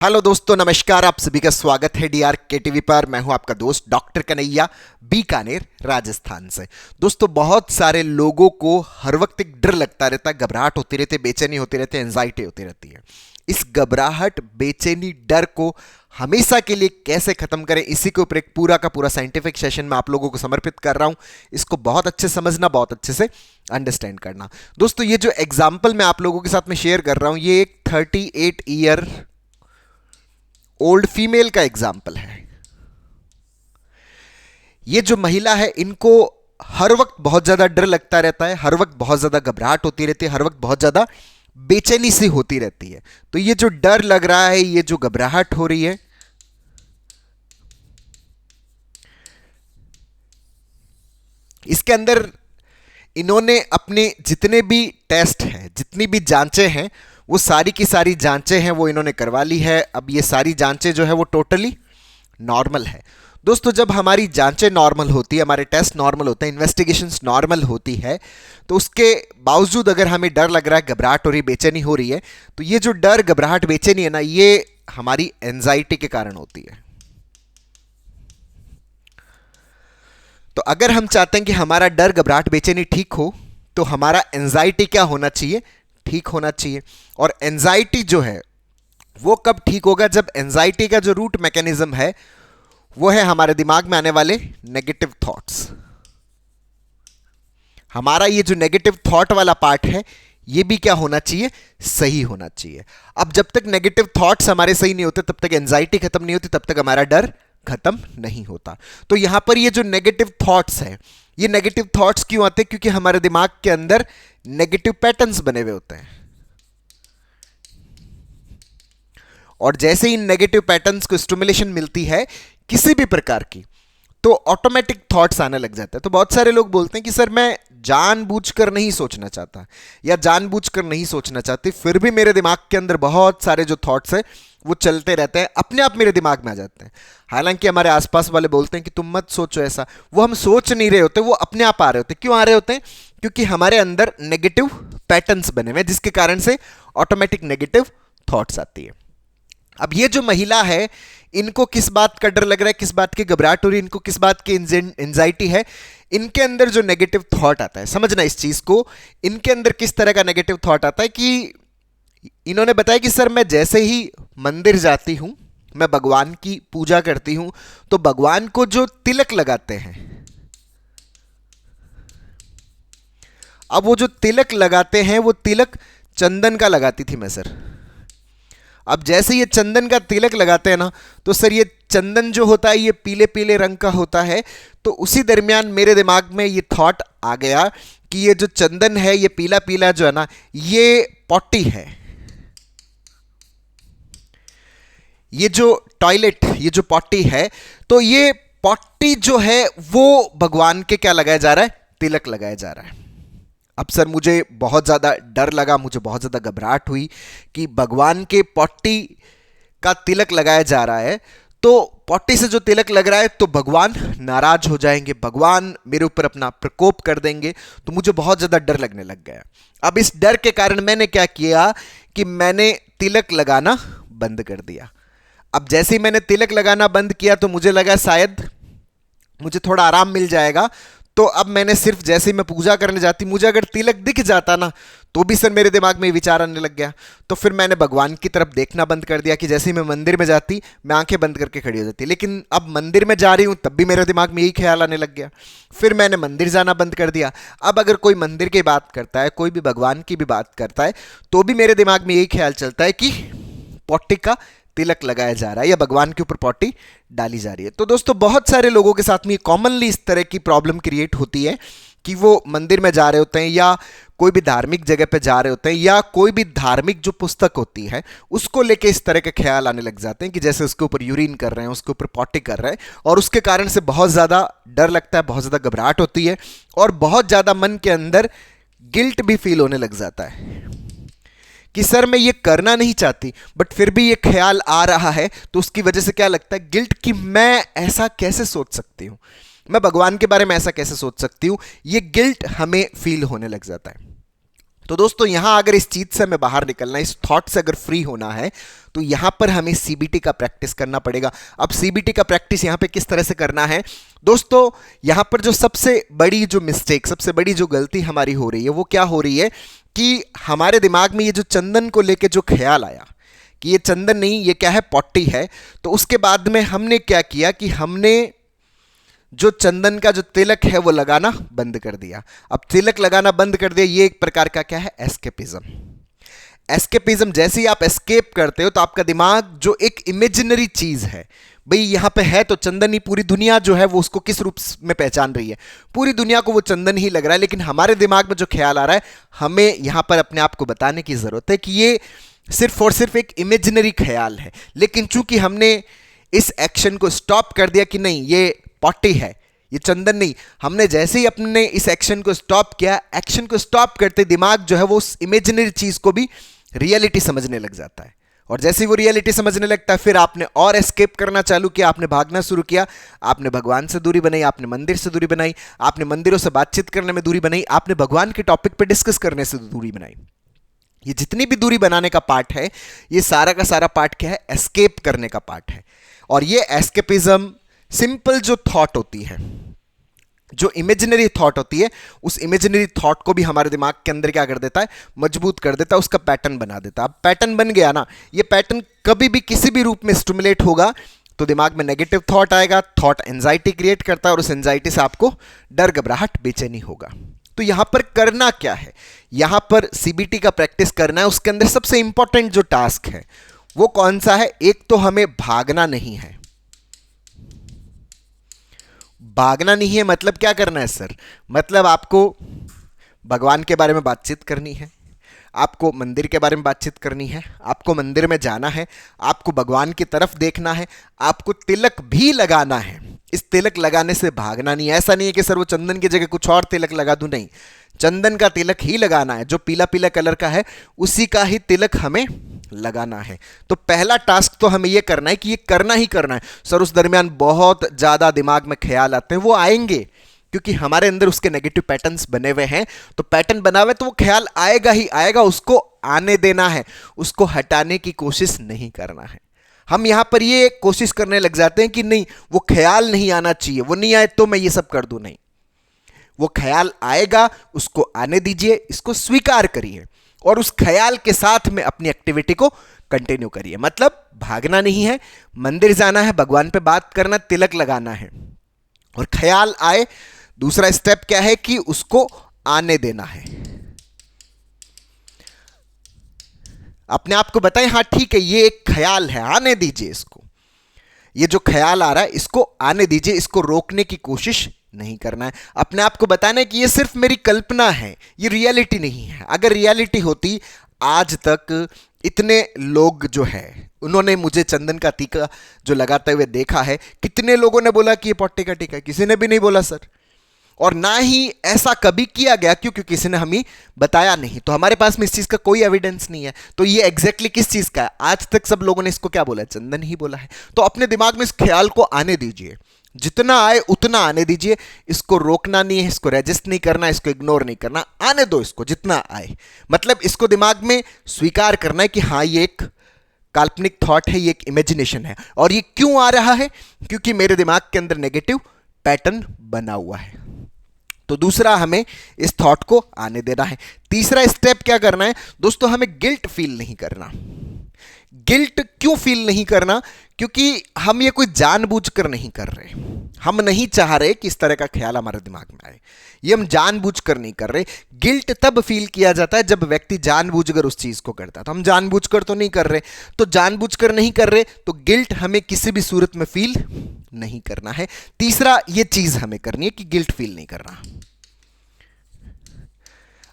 Hello दोस्तों, नमस्कार। आप सभी का स्वागत है डीआर के टीवी पर। मैं हूं आपका दोस्त डॉक्टर कन्हैया, बीकानेर, राजस्थान से। दोस्तों, बहुत सारे लोगों को हर वक्त एक डर लगता रहता है, घबराहट होती रहती है, बेचैनी होती रहती है, एंजाइटी होती रहती है। इस घबराहट, बेचैनी, डर को हमेशा के लिए कैसे खत्म करें, इसी के ऊपर एक पूरा का पूरा साइंटिफिक सेशन मैं आप लोगों को समर्पित कर रहा हूं। इसको बहुत अच्छे से समझना, बहुत अच्छे से अंडरस्टैंड करना। दोस्तों, ये जो एग्जाम्पल मैं आप लोगों के साथ में शेयर कर रहा हूं, ये एक 38 ईयर ओल्ड फीमेल का एग्जाम्पल है। ये जो महिला है, इनको हर वक्त बहुत ज्यादा डर लगता रहता है, हर वक्त बहुत ज्यादा घबराहट होती रहती है, हर वक्त बहुत ज्यादा बेचैनी सी होती रहती है। तो ये जो डर लग रहा है, ये जो घबराहट हो रही है, इसके अंदर इन्होंने अपने जितने भी टेस्ट हैं, जितनी भी जांचें हैं, वो सारी की सारी जांचें हैं वो इन्होंने करवा ली है। अब ये सारी जांचें जो है वो टोटली नॉर्मल है। दोस्तों, जब हमारी जांचें नॉर्मल होती है, हमारे टेस्ट नॉर्मल होते हैं, इन्वेस्टिगेशंस नॉर्मल होती है, तो उसके बावजूद अगर हमें डर लग रहा है, घबराहट हो रही, बेचैनी हो रही है, तो ये जो डर, घबराहट, बेचैनी है ना, ये हमारी एंजाइटी के कारण होती है। तो अगर हम चाहते हैं कि हमारा डर, घबराहट, बेचैनी ठीक हो, तो हमारा एंजाइटी क्या होना चाहिए? ठीक होना चाहिए। और एंजाइटी जो है वो कब ठीक होगा? जब एंजाइटी का जो रूट मैकेनिज्म है वो है हमारे दिमाग में आने वाले नेगेटिव थॉट्स। हमारा ये जो नेगेटिव थॉट वाला पार्ट है, ये भी क्या होना चाहिए? सही होना चाहिए। अब जब तक नेगेटिव थॉट्स हमारे सही नहीं होते, तब तक एंजाइटी खत्म नहीं होती, तब तक हमारा डर खत्म नहीं होता। तो यहां पर ये जो नेगेटिव थॉट्स हैं, ये नेगेटिव थॉट्स क्यों आते हैं? क्योंकि हमारे दिमाग के अंदर नेगेटिव पैटर्न्स बने हुए होते हैं, और जैसे ही इन नेगेटिव पैटर्न्स को स्टिमुलेशन मिलती है किसी भी प्रकार की, तो ऑटोमेटिक थॉट्स आने लग जाते हैं। तो बहुत सारे लोग बोलते हैं कि सर, मैं जानबूझकर नहीं सोचना चाहता या जानबूझकर नहीं सोचना चाहती, फिर भी मेरे दिमाग के अंदर बहुत सारे जो थॉट्स हैं वो चलते रहते हैं, अपने आप मेरे दिमाग में आ जाते हैं। हालांकि हमारे आसपास वाले बोलते हैं कि तुम मत सोचो ऐसा, वो हम सोच नहीं रहे होते, वो अपने आप आ रहे होते हैं। क्यों आ रहे होते हैं? क्योंकि हमारे अंदर नेगेटिव पैटर्न्स बने हुए हैं, जिसके कारण से ऑटोमेटिक नेगेटिव थॉट्स आती है। अब ये जो महिला है, इनको किस बात का डर लग रहा है, किस बात की घबराहट हो रही है, इनको किस बात की एंजाइटी है? इनके अंदर जो नेगेटिव थॉट आता है, समझना इस चीज को, इनके अंदर किस तरह का नेगेटिव थॉट आता है कि इन्होंने बताया कि सर, मैं जैसे ही मंदिर जाती हूं, मैं भगवान की पूजा करती हूं, तो भगवान को जो तिलक लगाते हैं, अब वो जो तिलक लगाते हैं, वो तिलक चंदन का लगाती थी मैं सर। अब जैसे ये चंदन का तिलक लगाते हैं ना, तो सर ये चंदन जो होता है ये पीले पीले रंग का होता है। तो उसी दरमियान मेरे दिमाग में ये थॉट आ गया कि ये जो चंदन है, ये पीला पीला जो है ना, ये पॉटी है। ये जो टॉयलेट, ये जो पॉटी है, तो ये पॉटी जो है वो भगवान के क्या लगाया जा रहा है? तिलक लगाया जा रहा है। अब सर, मुझे बहुत ज़्यादा डर लगा, मुझे बहुत ज़्यादा घबराहट हुई कि भगवान के पॉटी का तिलक लगाया जा रहा है, तो पॉटी से जो तिलक लग रहा है तो भगवान नाराज हो जाएंगे, भगवान मेरे ऊपर अपना प्रकोप कर देंगे। तो मुझे बहुत ज़्यादा डर लगने लग गया। अब इस डर के कारण मैंने क्या किया कि मैंने तिलक लगाना बंद कर दिया। अब जैसे ही मैंने तिलक लगाना बंद किया, तो मुझे लगा शायद मुझे थोड़ा आराम मिल जाएगा। तो अब मैंने सिर्फ, जैसे ही मैं पूजा करने जाती, मुझे अगर तिलक दिख जाता ना, तो भी सर मेरे दिमाग में विचार आने लग गया। तो फिर मैंने भगवान की तरफ देखना बंद कर दिया कि जैसे ही मैं मंदिर में जाती, मैं आंखें बंद करके खड़ी हो जाती। लेकिन अब मंदिर में जा रही हूं, तब भी मेरे दिमाग में यही ख्याल आने लग गया। फिर मैंने मंदिर जाना बंद कर दिया। अब अगर कोई मंदिर की बात करता है, कोई भी भगवान की भी बात करता है, तो भी मेरे दिमाग में यही ख्याल चलता है कि पॉटी का तिलक लगाया जा रहा है या भगवान के ऊपर पॉटी डाली जा रही है। तो दोस्तों, बहुत सारे लोगों के साथ में कॉमनली इस तरह की प्रॉब्लम क्रिएट होती है कि वो मंदिर में जा रहे होते हैं या कोई भी धार्मिक जगह पे जा रहे होते हैं, या कोई भी धार्मिक जो पुस्तक होती है उसको लेके इस तरह के ख्याल आने लग जाते हैं कि जैसे उसके ऊपर यूरिन कर रहे हैं, उसके ऊपर पॉटी कर रहे हैं, और उसके कारण से बहुत ज़्यादा डर लगता है, बहुत ज़्यादा घबराहट होती है, और बहुत ज़्यादा मन के अंदर गिल्ट भी फील होने लग जाता है कि सर, मैं ये करना नहीं चाहती, बट फिर भी ये ख्याल आ रहा है। तो उसकी वजह से क्या लगता है? गिल्ट, कि मैं ऐसा कैसे सोच सकती हूँ, मैं भगवान के बारे में ऐसा कैसे सोच सकती हूँ, ये गिल्ट हमें फील होने लग जाता है। तो दोस्तों यहां अगर इस चीज से हमें बाहर निकलना है, इस थॉट से अगर फ्री होना है, तो यहां पर हमें सीबीटी का प्रैक्टिस करना पड़ेगा। अब सीबीटी का प्रैक्टिस यहां पे किस तरह से करना है दोस्तों, यहां पर जो सबसे बड़ी जो मिस्टेक, सबसे बड़ी जो गलती हमारी हो रही है वो क्या हो रही है कि हमारे दिमाग में ये जो चंदन को लेके जो ख्याल आया कि ये चंदन नहीं, ये क्या है, पॉटी है, तो उसके बाद में हमने क्या किया कि हमने जो चंदन का जो तिलक है वो लगाना बंद कर दिया। अब तिलक लगाना बंद कर दिया, ये एक प्रकार का क्या है, एस्केपिज्म। एस्केपिज्म, जैसे ही आप एस्केप करते हो तो आपका दिमाग जो एक इमेजिनरी चीज है, भाई यहां पे है तो चंदन ही, पूरी दुनिया जो है वो उसको किस रूप में पहचान रही है, पूरी दुनिया को वो चंदन ही लग रहा है, लेकिन हमारे दिमाग में जो ख्याल आ रहा है, हमें यहां पर अपने आप को बताने की जरूरत है कि ये सिर्फ और सिर्फ एक इमेजिनरी ख्याल है। लेकिन चूंकि हमने इस एक्शन को स्टॉप कर दिया कि नहीं ये पॉटी है, ये चंदन नहीं, हमने जैसे ही अपने इस एक्शन को स्टॉप किया, एक्शन को स्टॉप करते दिमाग जो है वो उस इमेजिनरी चीज को भी रियलिटी समझने लग जाता है। और जैसे ही वो रियलिटी समझने लगता है, फिर आपने और एस्केप करना चालू किया, आपने भागना शुरू किया, आपने भगवान से दूरी बनाई, आपने मंदिर से दूरी बनाई, आपने मंदिरों से बातचीत करने में दूरी बनाई, आपने भगवान के टॉपिक पे डिस्कस करने से दूरी बनाई। ये जितनी भी दूरी बनाने का पार्ट है, ये सारा का सारा पार्ट क्या है, एस्केप करने का पार्ट है। और ये एस्केपिज्म सिंपल जो थॉट होती है, जो इमेजिनरी थॉट होती है, उस इमेजिनरी थॉट को भी हमारे दिमाग के अंदर क्या कर देता है, मजबूत कर देता है, उसका पैटर्न बना देता है। अब पैटर्न बन गया ना, ये पैटर्न कभी भी किसी भी रूप में स्टिमुलेट होगा तो दिमाग में नेगेटिव थॉट आएगा, थॉट एंजाइटी क्रिएट करता है और उस एंजाइटी से आपको डर, घबराहट, बेचैनी होगा। तो यहां पर करना क्या है, यहां पर सीबीटी का प्रैक्टिस करना है। उसके अंदर सबसे इंपॉर्टेंट जो टास्क है वो कौन सा है, एक तो हमें भागना नहीं है। भागना नहीं है मतलब क्या करना है सर, मतलब आपको भगवान के बारे में बातचीत करनी है, आपको मंदिर के बारे में बातचीत करनी है, आपको मंदिर में जाना है, आपको भगवान की तरफ देखना है, आपको तिलक भी लगाना है। इस तिलक लगाने से भागना नहीं है। ऐसा नहीं है कि सर वो चंदन की जगह कुछ और तिलक लगा दूं, नहीं, चंदन का तिलक ही लगाना है, जो पीला पीला कलर का है उसी का ही तिलक हमें लगाना है। तो पहला टास्क तो हमें यह करना है कि ये करना ही करना है। सर उस दरमियान बहुत ज्यादा दिमाग में ख्याल आते हैं, वो आएंगे क्योंकि हमारे अंदर उसके नेगेटिव पैटर्न्स बने हुए हैं। तो पैटर्न बना हुआ है तो वो ख्याल आएगा ही आएगा, उसको आने देना है, उसको हटाने की कोशिश नहीं करना है। हम यहां पर ये कोशिश करने लग जाते हैं कि नहीं वो ख्याल नहीं आना चाहिए, वो नहीं आए तो मैं ये सब कर दूं, नहीं, वो ख्याल आएगा, उसको आने दीजिए, इसको स्वीकार करिए और उस ख्याल के साथ में अपनी एक्टिविटी को कंटिन्यू करिए। मतलब भागना नहीं है, मंदिर जाना है, भगवान पे बात करना, तिलक लगाना है। और ख्याल आए, दूसरा स्टेप क्या है कि उसको आने देना है। अपने आप को बताएं हाँ ठीक है ये एक ख्याल है, आने दीजिए इसको, ये जो ख्याल आ रहा है इसको आने दीजिए, इसको रोकने की कोशिश नहीं करना है। अपने आप को बताना है कि ये सिर्फ मेरी कल्पना है, ये रियलिटी नहीं है। अगर रियलिटी होती, आज तक इतने लोग जो है उन्होंने मुझे चंदन का टीका जो लगाते हुए देखा है, कितने लोगों ने बोला कि ये पॉटी का टीका है, किसी ने भी नहीं बोला सर। और ना ही ऐसा कभी किया गया क्योंकि किसी ने हमें बताया नहीं, तो हमारे पास में इस चीज का कोई एविडेंस नहीं है। तो ये एग्जैक्टली किस चीज का है, आज तक सब लोगों ने इसको क्या बोला, चंदन ही बोला है। तो अपने दिमाग में इस ख्याल को आने दीजिए, जितना आए उतना आने दीजिए, इसको रोकना नहीं है, इसको रेजिस्ट नहीं करना, इसको इग्नोर नहीं करना, आने दो इसको जितना आए। मतलब इसको दिमाग में स्वीकार करना है कि हाँ ये एक काल्पनिक थॉट है, ये एक इमेजिनेशन है। और ये क्यों आ रहा है, क्योंकि मेरे दिमाग के अंदर नेगेटिव पैटर्न बना हुआ है। तो दूसरा हमें इस थॉट को आने देना है। तीसरा स्टेप क्या करना है दोस्तों, हमें गिल्ट फील नहीं करना। गिल्ट क्यों फील नहीं करना, क्योंकि हम ये कोई जानबूझकर नहीं कर रहे, हम नहीं चाह रहे कि इस तरह का ख्याल हमारे दिमाग में आए, ये हम जानबूझकर नहीं कर रहे। गिल्ट तब फील किया जाता है जब व्यक्ति जानबूझकर उस चीज को करता है, तो हम जानबूझकर तो नहीं कर रहे, तो जानबूझकर नहीं कर रहे तो गिल्ट हमें किसी भी सूरत में फील नहीं करना है। तीसरा ये चीज हमें करनी है कि गिल्ट फील नहीं करना।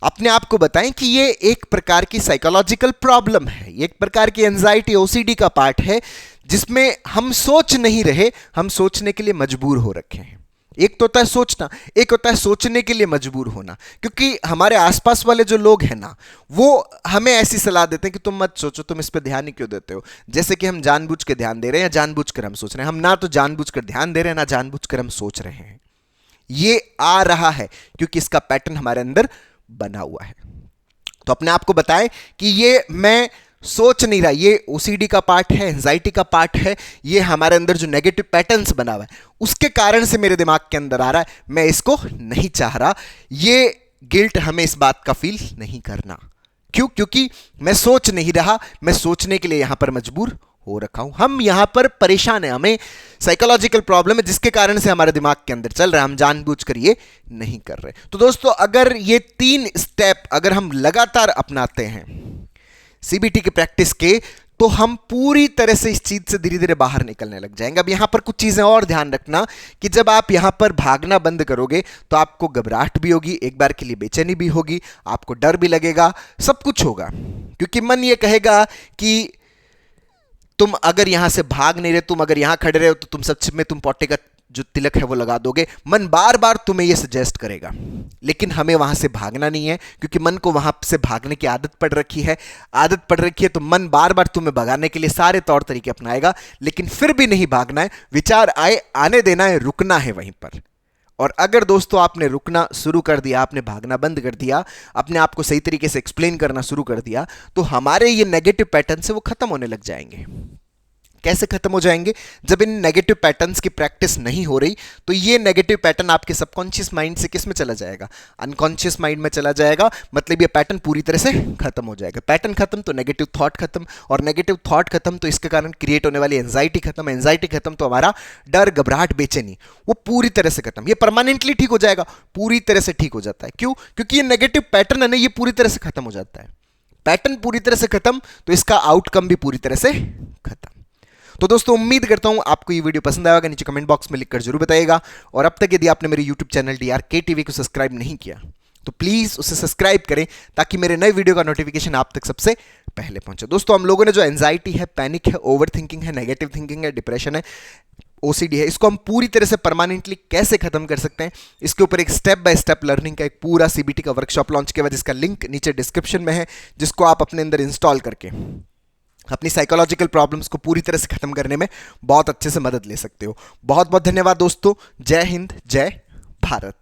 अपने आप को बताएं कि ये एक प्रकार की साइकोलॉजिकल प्रॉब्लम है, ये एक प्रकार की एंजाइटी ओसीडी का पार्ट है, जिसमें हम सोच नहीं रहे, हम सोचने के लिए मजबूर हो रखे हैं। एक तो होता है सोचना, एक होता है सोचने के लिए मजबूर होना। क्योंकि हमारे आसपास वाले जो लोग हैं ना, वो हमें ऐसी सलाह देते हैं कि तुम मत सोचो, तुम इस पर ध्यान ही क्यों देते हो। जैसे कि हम जानबूझ के ध्यान दे रहे हैं या जानबूझकर हम सोच रहे हैं। हम ना तो जानबूझकर ध्यान दे रहे हैं, ना जानबूझकर हम सोच रहे हैं। ये आ रहा है क्योंकि इसका पैटर्न हमारे अंदर बना हुआ है। तो अपने आप को बताएं कि ये मैं सोच नहीं रहा, ये ओसीडी का पार्ट है, एंजाइटी का पार्ट है, ये हमारे अंदर जो नेगेटिव पैटर्न्स बना हुआ है उसके कारण से मेरे दिमाग के अंदर आ रहा है, मैं इसको नहीं चाह रहा। ये गिल्ट हमें इस बात का फील नहीं करना। क्यों? क्योंकि मैं सोच नहीं रहा, मैं सोचने के लिए यहां पर मजबूर हो रखा हूं। हम यहां पर परेशान हैं, हमें साइकोलॉजिकल प्रॉब्लम है जिसके कारण से हमारे दिमाग के अंदर चल रहा है, हम जानबूझकर ये नहीं कर रहे। तो दोस्तों, अगर ये 3 स्टेप अगर हम लगातार अपनाते हैं सीबीटी की प्रैक्टिस के, तो हम पूरी तरह से इस चीज से धीरे धीरे बाहर निकलने लग जाएंगे। अब यहां पर कुछ चीजें और ध्यान रखना कि जब आप यहां पर भागना बंद करोगे तो आपको घबराहट भी होगी, एक बार के लिए बेचैनी भी होगी, आपको डर भी लगेगा, सब कुछ होगा, क्योंकि मन ये कहेगा कि तुम अगर यहां से भाग नहीं रहे, तुम अगर यहां खड़े रहे हो तो तुम सच में तुम पॉटे का जो तिलक है वो लगा दोगे। मन बार बार तुम्हें ये सजेस्ट करेगा, लेकिन हमें वहां से भागना नहीं है, क्योंकि मन को वहां से भागने की आदत पड़ रखी है। आदत पड़ रखी है तो मन बार बार तुम्हें भगाने के लिए सारे तौर तरीके अपनाएगा, लेकिन फिर भी नहीं भागना है। विचार आए, आने देना है, रुकना है वहीं पर। और अगर दोस्तों आपने रुकना शुरू कर दिया, आपने भागना बंद कर दिया, अपने आप को सही तरीके से एक्सप्लेन करना शुरू कर दिया, तो हमारे ये नेगेटिव पैटर्न से वो खत्म होने लग जाएंगे। कैसे खत्म हो जाएंगे? जब इन नेगेटिव पैटर्न्स की प्रैक्टिस नहीं हो रही तो ये नेगेटिव पैटर्न आपके सबकॉन्शियस माइंड से किस में चला जाएगा? अनकॉन्शियस माइंड में चला जाएगा। मतलब ये पैटर्न पूरी तरह से खत्म हो जाएगा। पैटर्न खत्म तो नेगेटिव थॉट खत्म, और नेगेटिव थॉट खत्म तो इसके कारण क्रिएट होने वाली एंजाइटी खत्म, एंजाइटी खत्म तो हमारा डर, घबराहट, बेचैनी वो पूरी तरह से खत्म। ये परमानेंटली ठीक हो जाएगा, पूरी तरह से ठीक हो जाता है। क्यों? क्योंकि ये नेगेटिव पैटर्न है ना, ये पूरी तरह से खत्म हो जाता है। पैटर्न पूरी तरह से खत्म तो इसका आउटकम भी पूरी तरह से खत्म। तो दोस्तों, उम्मीद करता हूं आपको ये वीडियो पसंद आएगा। नीचे कमेंट बॉक्स में लिखकर जरूर बताइएगा। और अब तक यदि आपने मेरे यूट्यूब चैनल DRK TV को सब्सक्राइब नहीं किया तो प्लीज उसे सब्सक्राइब करें, ताकि मेरे नए वीडियो का नोटिफिकेशन आप तक सबसे पहले पहुंचे। दोस्तों, हम लोगों ने जो एंजाइटी है, पैनिक है, ओवर थिंकिंग है, नेगेटिव थिंकिंग है, डिप्रेशन है, OCD है, इसको हम पूरी तरह से परमानेंटली कैसे खत्म कर सकते हैं, इसके ऊपर एक स्टेप बाय स्टेप लर्निंग का एक पूरा CBT का वर्कशॉप लॉन्च किया, जिसका लिंक नीचे डिस्क्रिप्शन में है, जिसको आप अपने अंदर इंस्टॉल करके अपनी साइकोलॉजिकल प्रॉब्लम्स को पूरी तरह से खत्म करने में बहुत अच्छे से मदद ले सकते हो। बहुत बहुत धन्यवाद दोस्तों। जय हिंद, जय भारत।